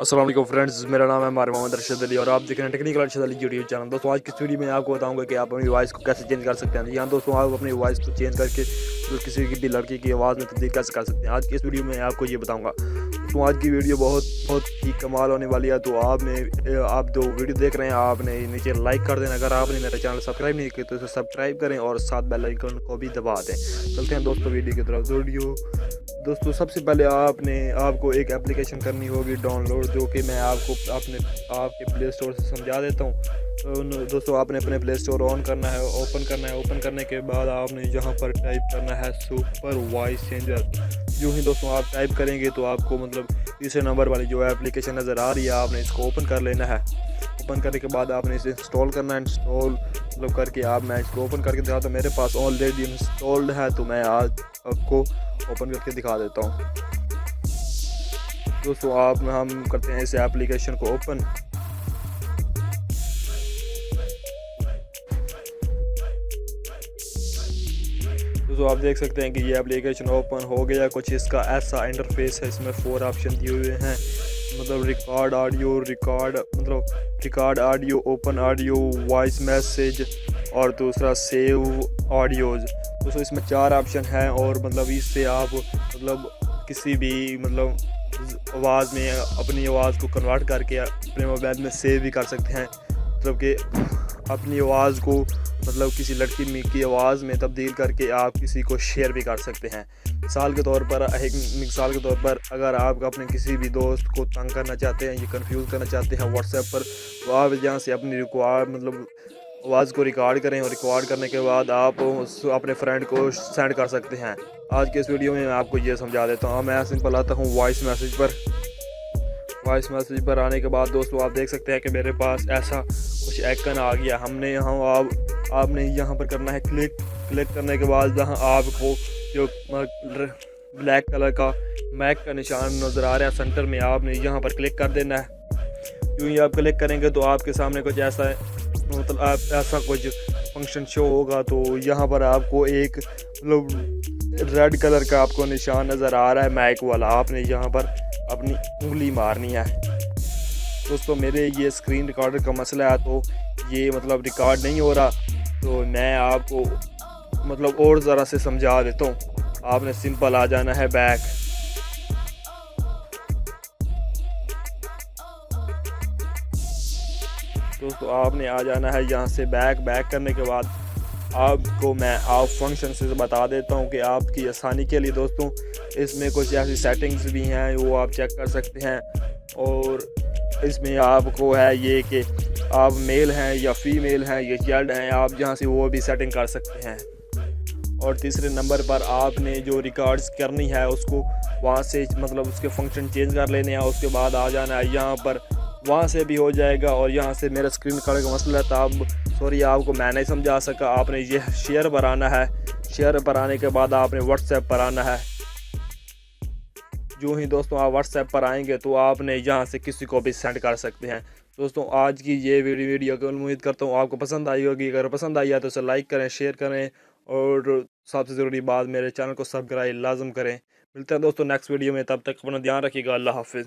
अस्सलाम वालेकुम फ्रेंड्स, मेरा नाम है मार मोहम्मद अरशद अली और आप देख रहे हैं technical Arshad Ali YouTube channel. दोस्तों आज की इस वीडियो में आपको बताऊंगा कि आप अपनी वॉइस को कैसे चेंज कर सकते हैं। यहाँ दोस्तों आप अपनी वॉइस को चेंज करके तो किसी की भी लड़की की आवाज़ में तब्दील कैसे कर सकते हैं। आज की इस वीडियो में आपको ये बताऊँगा। दोस्तों आज की वीडियो बहुत ही कमाल होने वाली है। तो आप जो वीडियो देख रहे हैं आपने नीचे लाइक कर देना। अगर आपने मेरा चैनल सब्सक्राइब नहीं किया तो इसे सब्सक्राइब करें और साथ बेल आइकन को भी दबा दें। चलते हैं दोस्तों वीडियो की तरफ। दोस्तों सबसे पहले आपको एक एप्लीकेशन करनी होगी डाउनलोड, जो कि मैं आपके प्ले स्टोर से समझा देता हूँ। तो दोस्तों आपने अपने प्ले स्टोर ओपन करना है। ओपन करने के बाद आपने यहाँ पर टाइप करना है सुपर वॉइस चेंजर। जो ही दोस्तों आप टाइप करेंगे तो आपको तीसरे नंबर वाली जो एप्लीकेशन नज़र आ रही है, आपने इसको ओपन कर लेना है। ओपन करने के बाद आपने इसे इंस्टॉल करना है। इंस्टॉल करके मैं इसको ओपन करके दिखाता हूँ। मेरे पास ऑलरेडी इंस्टॉल्ड है तो मैं आज आपको ओपन करके दिखा देता हूँ। दोस्तों हम करते हैं इस एप्लीकेशन को ओपन। दोस्तों आप देख सकते हैं कि ये एप्लीकेशन ओपन हो गया। कुछ इसका ऐसा इंटरफेस है, इसमें 4 ऑप्शन दिए हुए हैं, record audio, open audio, voice message और दूसरा सेव ऑडियोज। दोस्तों इसमें 4 ऑप्शन हैं और इससे आप किसी भी आवाज़ में अपनी आवाज़ को कन्वर्ट करके अपने मोबाइल में सेव भी कर सकते हैं। कि अपनी आवाज़ को किसी लड़की की आवाज़ में तब्दील करके आप किसी को शेयर भी कर सकते हैं। मिसाल के तौर पर अगर आप अपने किसी भी दोस्त को तंग करना चाहते हैं या कंफ्यूज करना चाहते हैं व्हाट्सएप पर, तो आप यहाँ से अपनी आवाज़ को रिकॉर्ड करें और रिकॉर्ड करने के बाद आप अपने फ्रेंड को सेंड कर सकते हैं। आज के इस वीडियो में मैं आपको ये समझा देता हूँ। मैं सिंपल आता हूँ वॉइस मैसेज पर आने के बाद दोस्तों आप देख सकते हैं कि मेरे पास ऐसा कुछ आइकन आ गया। आपने यहाँ पर करना है क्लिक करने के बाद जहाँ आपको जो ब्लैक कलर का मैक का निशान नज़र आ रहा है सेंटर में, आपने यहाँ पर क्लिक कर देना है। यूँ ही आप क्लिक करेंगे तो आपके सामने कुछ ऐसा ऐसा कुछ फंक्शन शो होगा। तो यहाँ पर आपको एक रेड कलर का आपको निशान नज़र आ रहा है मैक वाला, आपने यहाँ पर अपनी उंगली मारनी है। दोस्तों मेरे ये स्क्रीन रिकॉर्डर का मसला है तो ये रिकॉर्ड नहीं हो रहा, तो मैं आपको और ज़रा से समझा देता हूँ। आपने सिंपल आ जाना है बैक। दोस्तों आपने आ जाना है यहाँ से बैक करने के बाद आपको मैं फंक्शन से बता देता हूँ कि आपकी आसानी के लिए। दोस्तों इसमें कुछ ऐसी सेटिंग्स भी हैं वो आप चेक कर सकते हैं, और इसमें आपको है ये कि आप मेल हैं या फीमेल हैं या चाइल्ड हैं, आप यहाँ से वो भी सेटिंग कर सकते हैं। और तीसरे नंबर पर आपने जो रिकॉर्ड्स करनी है उसको वहाँ से उसके फंक्शन चेंज कर लेने हैं। उसके बाद आ जाना है यहाँ पर, वहाँ से भी हो जाएगा। और यहाँ से मेरा स्क्रीन रिकॉर्ड का मसला था, आपको मैं नहीं समझा सका। आपने ये शेयर पर आना है। शेयर पर आने के बाद आपने व्हाट्सएप पर आना है। जो ही दोस्तों आप व्हाट्सएप पर आएंगे तो आपने यहाँ से किसी को भी सेंड कर सकते हैं। दोस्तों आज की ये वीडियो को उम्मीद करता हूँ आपको पसंद आई होगी। अगर पसंद आई है तो इसे लाइक करें, शेयर करें और सबसे ज़रूरी बात मेरे चैनल को सब्सक्राइब लाजम करें। मिलते हैं दोस्तों नेक्स्ट वीडियो में, तब तक अपना ध्यान रखिएगा। अल्लाह हाफिज़।